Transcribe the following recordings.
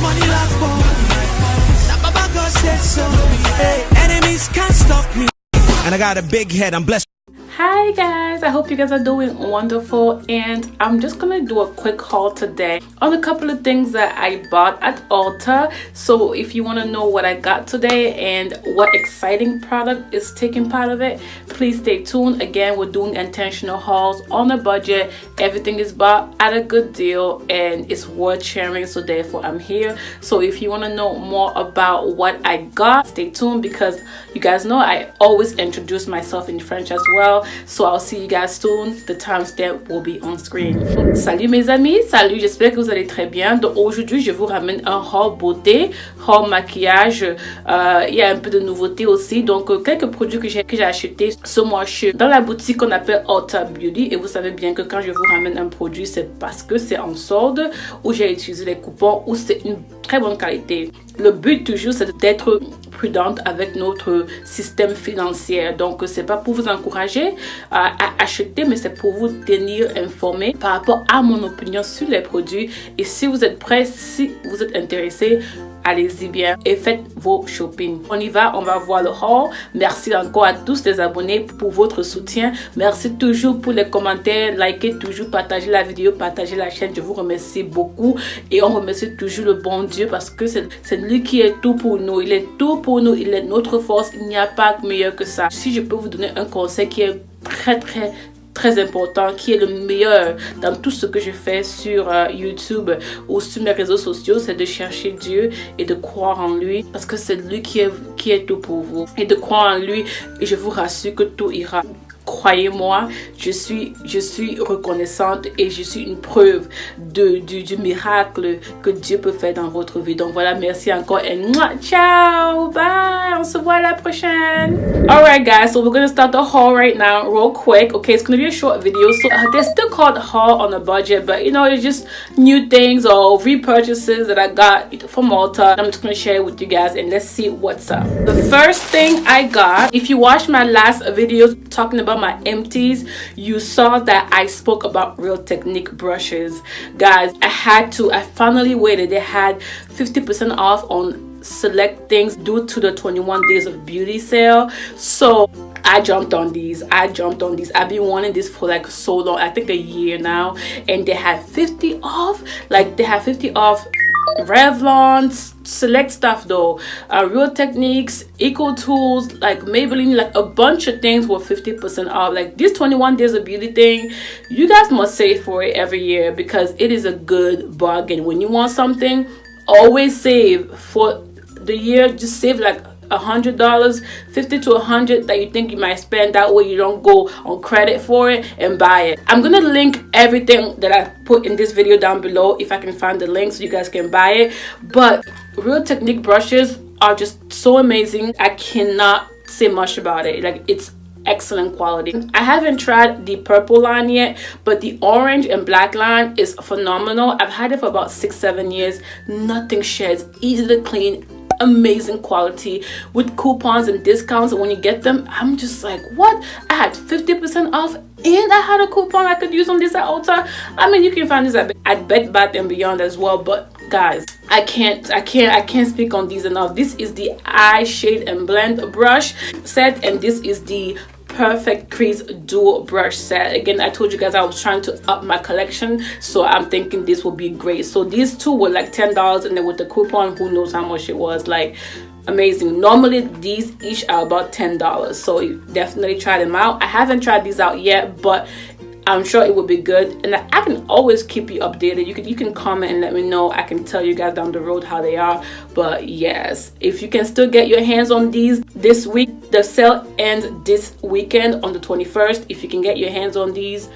money like that Baba God said so. Hey, enemies can't stop me. And I got a big head, I'm blessed. Hi guys, I hope you guys are doing wonderful, and I'm just gonna do a quick haul today on a couple of things that I bought at Ulta. So if you want to know what I got today and what exciting product is taking part of it, please stay tuned. Again, we're doing intentional hauls on a budget. Everything is bought at a good deal and it's worth sharing, so therefore I'm here. So if you want to know more about what I got, stay tuned, because you guys know I always introduce myself in French as well. So I'll see you guys soon. The timestamp will be on screen. Salut mes amis, salut, j'espère que vous allez très bien. Donc aujourd'hui je vous ramène un haul beauté, haul maquillage. Il y a un peu de nouveauté aussi. Donc quelques produits que j'ai achetés ce mois-ci dans la boutique qu'on appelle Ulta Beauty. Et vous savez bien que quand je vous ramène un produit, c'est parce que c'est en solde, ou j'ai utilisé les coupons, ou c'est une très bonne qualité. Le but toujours c'est d'être prudente avec notre système financier. Donc c'est pas pour vous encourager à acheter, mais c'est pour vous tenir informé par rapport à mon opinion sur les produits. Et si vous êtes prêts, si vous êtes intéressé, allez-y bien et faites vos shopping. On y va, on va voir le haul. Merci encore à tous les abonnés pour votre soutien. Merci toujours pour les commentaires, likez toujours, partagez la vidéo, partagez la chaîne. Je vous remercie beaucoup et on remercie toujours le bon Dieu, parce que c'est lui qui est tout pour nous. Il est tout pour nous, il est notre force. Il n'y a pas meilleur que ça. Si je peux vous donner un conseil qui est très important, qui est le meilleur dans tout ce que je fais sur YouTube ou sur mes réseaux sociaux, c'est de chercher Dieu et de croire en lui, parce que c'est lui qui est tout pour vous, et de croire en lui, et je vous rassure que tout ira. Croyez-moi, je suis reconnaissante et je suis une preuve du miracle que Dieu peut faire dans votre vie. Donc voilà, merci encore et ciao, bye, on se voit à la prochaine. Alright guys, so we're going to start the haul right now real quick. Okay, it's going to be a short video, so they're still called haul on a budget, but you know, it's just new things or repurchases that I got from Ulta. I'm just going to share it with you guys and let's see what's up. The first thing I got, if you watched my last video talking about my empties, you saw that I spoke about Real Technique brushes. Guys, I finally waited. They had 50% off on select things due to the 21 days of beauty sale, so I jumped on these. I've been wanting this for like so long, I think a year now, and they had 50 off. Like they have 50 off Revlon, select stuff though, Real Techniques, Eco Tools, like Maybelline, like a bunch of things were 50% off. Like this 21 days of beauty thing, you guys must save for it every year, because it is a good bargain. When you want something, always save for the year. Just save like $100, $50 to $100 that you think you might spend. That way you don't go on credit for it and buy it. I'm gonna link everything that I put in this video down below if I can find the link so you guys can buy it. But Real Technique brushes are just so amazing. I cannot say much about it. Like, it's excellent quality. I haven't tried the purple line yet, but the orange and black line is phenomenal. I've had it for about 6-7 years. Nothing sheds, easy to clean, amazing quality with coupons and discounts. And when you get them, I'm just like, what? I had 50% off and I had a coupon I could use on this at Ulta. I mean, you can find this at Bed Bath and Beyond as well, but guys, I can't speak on these enough. This is the eye shade and blend brush set, and this is the perfect crease dual brush set. Again, I told you guys I was trying to up my collection, so I'm thinking this will be great. So these two were like $10, and then with the coupon, who knows how much it was. Like, amazing. Normally these each are about $10, so you definitely try them out. I haven't tried these out yet, but I'm sure it will be good, and I can always keep you updated. You can comment and let me know. I can tell you guys down the road how they are. But yes, if you can still get your hands on these this week, the sale ends this weekend on the 21st. If you can get your hands on these,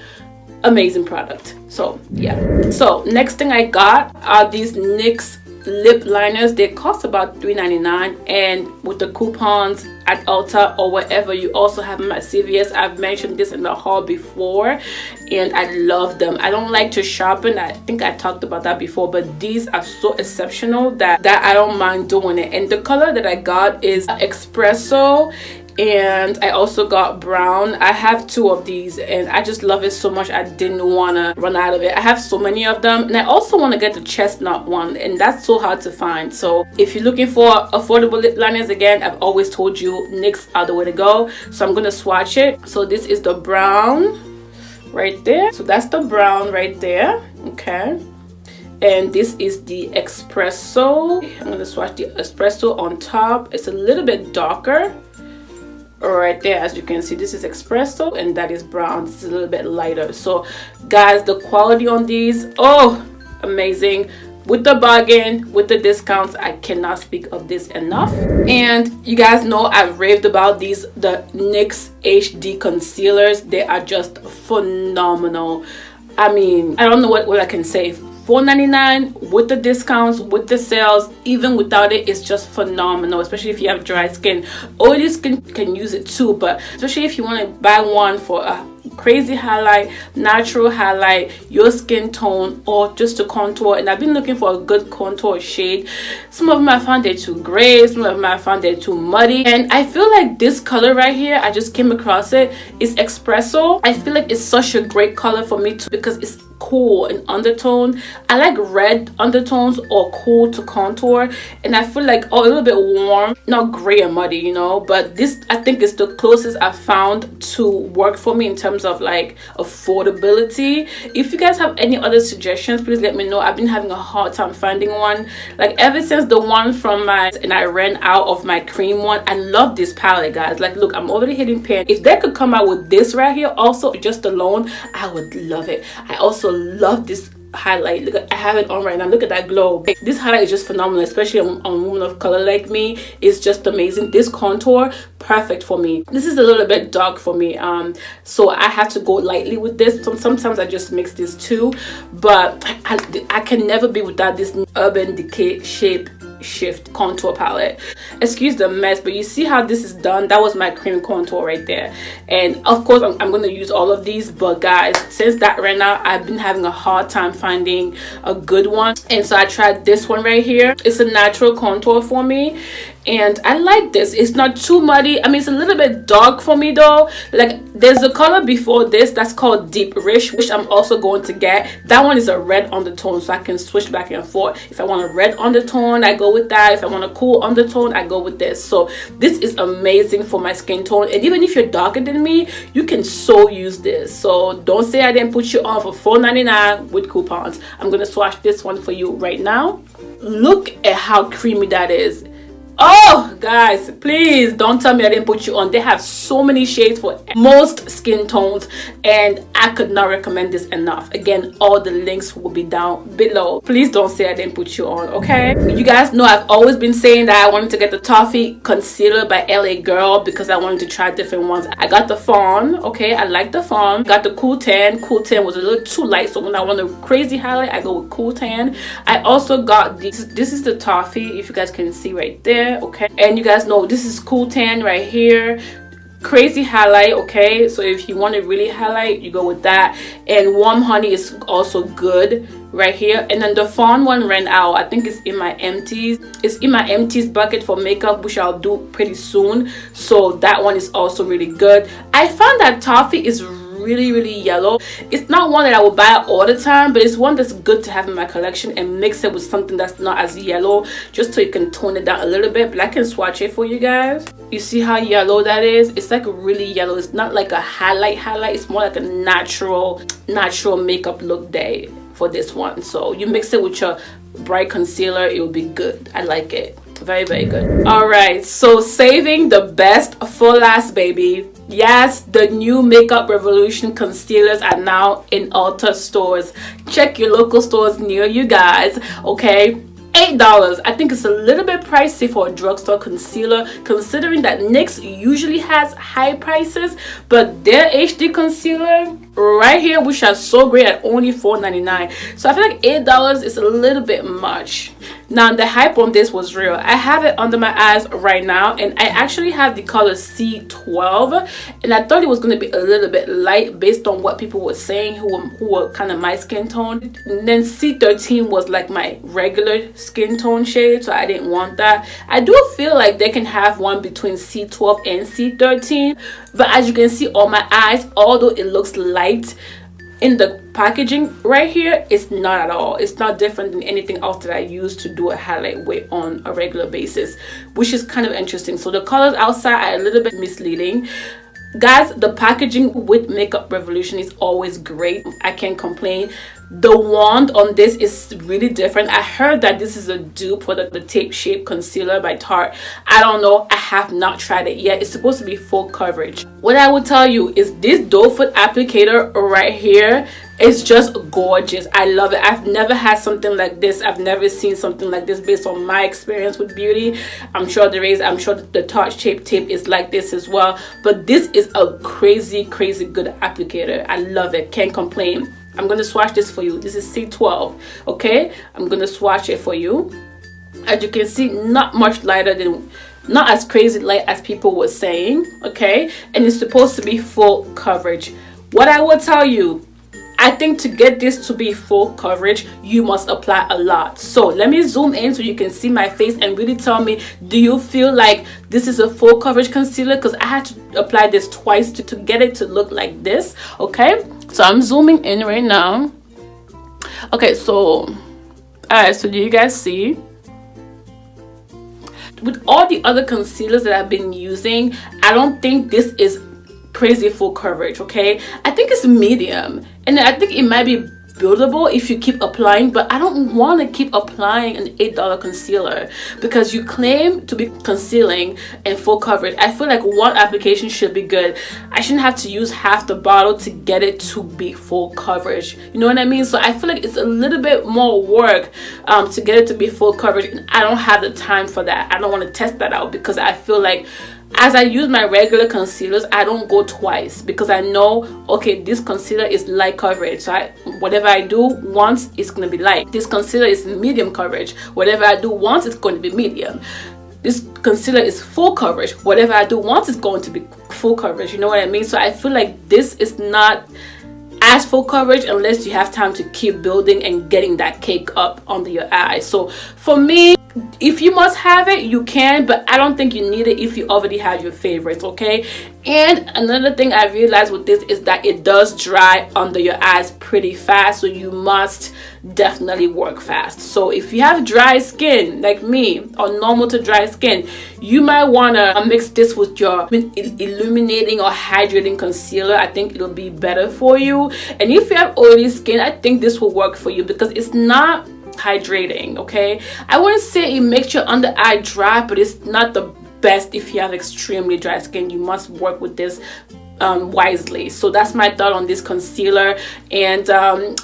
amazing product. So yeah, so next thing I got are these NYX lip liners. They cost about $3.99, and with the coupons at Ulta or wherever you also have them at CVS. I've mentioned this in the haul before, and I love them. I don't like to sharpen. I think I talked about that before, but these are so exceptional that I don't mind doing it. And the color that I got is espresso, and I also got brown. I have 2 of these and I just love it so much I didn't want to run out of it. I have so many of them, and I also want to get the chestnut one, and that's so hard to find. So if you're looking for affordable lip liners, again, I've always told you NYX are the way to go. So I'm gonna swatch it. So this is the brown right there. So that's the brown right there. Okay, and this is the espresso. I'm gonna swatch the espresso on top. It's a little bit darker right there. As you can see, this is espresso and that is brown. This is a little bit lighter. So guys, the quality on these, oh, amazing. With the bargain, with the discounts, I cannot speak of this enough. And you guys know I've raved about these, the NYX HD concealers. They are just phenomenal. I mean, I don't know what I can say. $4.99 with the discounts, with the sales, even without it, it's just phenomenal, especially if you have dry skin. Oily skin can use it too, but especially if you want to buy one for a crazy highlight, natural highlight, your skin tone, or just to contour. And I've been looking for a good contour shade. Some of them I found they're too gray, some of them I found they're too muddy, and I feel like this color right here, I just came across it, is espresso. I feel like it's such a great color for me too, because it's cool in undertone. I like red undertones or cool to contour, and I feel like, oh, a little bit warm, not gray and muddy, you know. But this, I think, is the closest I found to work for me in terms of like affordability. If you guys have any other suggestions, please let me know. I've been having a hard time finding one, like ever since the one from my, and I ran out of my cream one. I love this palette, guys. Like, look, I'm already hitting pan. If they could come out with this right here also just alone, I would love it. I also love this highlight. Look, I have it on right now. Look at that glow. This highlight is just phenomenal, especially on women of color like me. It's just amazing. This contour, perfect for me. This is a little bit dark for me, so I have to go lightly with this. Sometimes I just mix this too, but I can never be without this Urban Decay Shape Shift contour palette. Excuse the mess, but you see how this is done? That was my cream contour right there. And of course I'm going to use all of these, but guys, since that ran out, I've been having a hard time finding a good one, and so I tried this one right here. It's a natural contour for me, and I like this. It's not too muddy. I mean, it's a little bit dark for me though. Like, there's a color before this that's called Deep Rich, which I'm also going to get. That one is a red undertone, so I can switch back and forth. If I want a red undertone, I go with that. If I want a cool undertone, I go with this. So this is amazing for my skin tone, and even if you're darker than me, you can so use this. So don't say I didn't put you on for $4.99 with coupons. I'm gonna swatch this one for you right now. Look at how creamy that is. Oh guys, please don't tell me I didn't put you on. They have so many shades for most skin tones, and I could not recommend this enough. Again, all the links will be down below. Please don't say I didn't put you on, okay? You guys know I've always been saying that I wanted to get the Toffee concealer by LA Girl because I wanted to try different ones. I got the fawn, okay? I like the fawn. Got the cool tan. Cool tan was a little too light, so when I want a crazy highlight, I go with cool tan. I also got this. This is the Toffee, if you guys can see right there. Okay, and you guys know this is cool tan right here, crazy highlight. Okay, so if you want to really highlight, you go with that. And warm honey is also good right here. And then the fawn one ran out. I think it's in my empties. It's in my empties bucket for makeup, which I'll do pretty soon. So that one is also really good. I found that Toffee is really yellow. It's not one that I will buy all the time, but it's one that's good to have in my collection and mix it with something that's not as yellow, just so you can tone it down a little bit. But I can swatch it for you guys. You see how yellow that is? It's like really yellow. It's not like a highlight. It's more like a natural makeup look day for this one. So you mix it with your bright concealer, it will be good. I like it. Very good. All right, so saving the best for last, baby. Yes, the new Makeup Revolution concealers are now in Ulta stores. Check your local stores near you guys, okay? $8. I think it's a little bit pricey for a drugstore concealer, considering that NYX usually has high prices, but their HD concealer right here, which are so great, at only $4.99. So I feel like $8 is a little bit much. Now the hype on this was real. I have it under my eyes right now, and I actually have the color C12, and I thought it was going to be a little bit light based on what people were saying who were kind of my skin tone. And then C13 was like my regular skin tone shade, so I didn't want that. I do feel like they can have one between C12 and C13, but as you can see on my eyes, although it looks light in the packaging right here, it's not at all. It's not different than anything else that I use to do a highlight with on a regular basis, which is kind of interesting. So the colors outside are a little bit misleading. Guys, the packaging with Makeup Revolution is always great. I can't complain. The wand on this is really different. I heard that this is a dupe for the Tape Shape Concealer by Tarte. I don't know. I have not tried it yet. It's supposed to be full coverage. What I would tell you is this doe foot applicator right here is just gorgeous. I love it. I've never had something like this. I've never seen something like this based on my experience with beauty. I'm sure there is. I'm sure the Tarte Shape Tape is like this as well. But this is a crazy, crazy good applicator. I love it. Can't complain. I'm going to swatch this for you. This is C12, okay? I'm going to swatch it for you. As you can see, not much lighter than, not as crazy light as people were saying, okay? And it's supposed to be full coverage. What I will tell you, I think to get this to be full coverage, you must apply a lot. So let me zoom in so you can see my face and really tell me, do you feel like this is a full coverage concealer? Because I had to apply this twice to get it to look like this, okay? So I'm zooming in right now. Okay, so alright, so do you guys see? With all the other concealers that I've been using, I don't think this is crazy full coverage, okay? I think it's medium, and I think it might be buildable if you keep applying, but I don't want to keep applying an $8 concealer because you claim to be concealing and full coverage. I feel like one application should be good. I shouldn't have to use half the bottle to get it to be full coverage. You know what I mean? So I feel like it's a little bit more work to get it to be full coverage, and I don't have the time for that. I don't want to test that out because I feel like as I use my regular concealers, I don't go twice because I know, okay, this concealer is light coverage, so whatever I do once, it's going to be light. This concealer is medium coverage. Whatever I do once, it's going to be medium. This concealer is full coverage. Whatever I do once, is going to be full coverage. You know what I mean? So I feel like this is not as full coverage unless you have time to keep building and getting that cake up under your eye. So for me, if you must have it, you can, but I don't think you need it if you already have your favorites, okay? And another thing I realized with this is that it does dry under your eyes pretty fast, so you must definitely work fast. So if you have dry skin like me or normal to dry skin, you might want to mix this with your illuminating or hydrating concealer. I think it'll be better for you. And if you have oily skin, I think this will work for you because it's not hydrating, okay? I wouldn't say it makes your under eye dry, but it's not the best if you have extremely dry skin. You must work with this wisely. So that's my thought on this concealer. And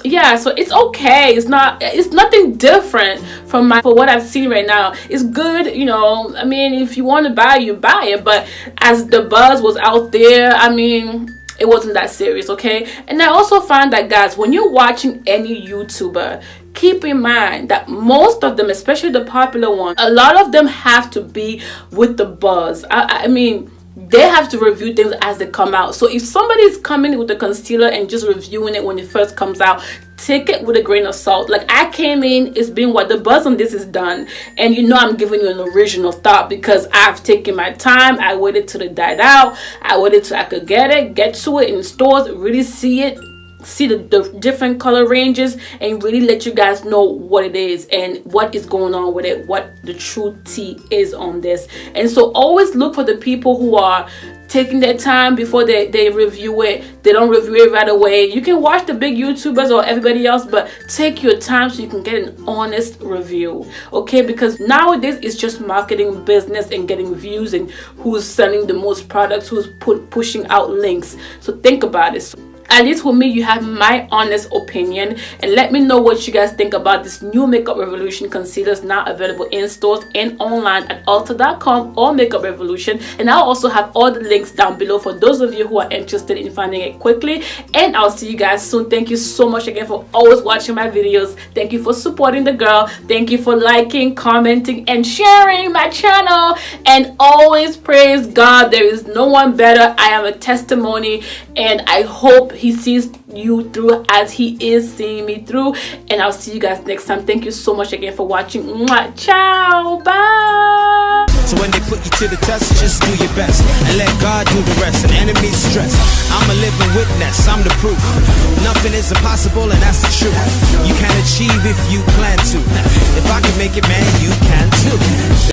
yeah, so it's okay. It's nothing different from what I've seen right now. It's good, you know. I mean, if you want to buy it, you buy it, but as the buzz was out there, I mean, it wasn't that serious, okay? And I also found that, guys, when you're watching any YouTuber, keep in mind that most of them, especially the popular ones, a lot of them have to be with the buzz. I mean, they have to review things as they come out. So if somebody's coming with a concealer and just reviewing it when it first comes out, take it with a grain of salt. Like, I came in, it's been what the buzz on this is done, and you know I'm giving you an original thought because I've taken my time. I waited till it died out. I waited till I could get to it in stores, really see it, see the different color ranges, and really let you guys know what it is and what is going on with it, what the true tea is on this. And so always look for the people who are taking their time before they review it. They don't review it right away. You can watch the big YouTubers or everybody else, but take your time so you can get an honest review, okay? Because nowadays it's just marketing, business, and getting views, and who's selling the most products, who's pushing out links. So think about it. at least with me, you have my honest opinion, and let me know what you guys think about this new Makeup Revolution concealers now available in stores and online at Ulta.com or Makeup Revolution. And I'll also have all the links down below for those of you who are interested in finding it quickly. And I'll see you guys soon. Thank you so much again for always watching my videos. Thank you for supporting the girl. Thank you for liking, commenting, and sharing my channel. And always praise God. There is no one better. I am a testimony, and I hope he sees you through as he is seeing me through. And I'll see you guys next time. Thank you so much again for watching. Mwah. Ciao. Bye. So when they put you to the test, just do your best and let God do the rest. And enemies stress, I'm a living witness, I'm the proof. Nothing is impossible, and that's the truth. You can achieve if you plan to. If I can make it, man, you can too.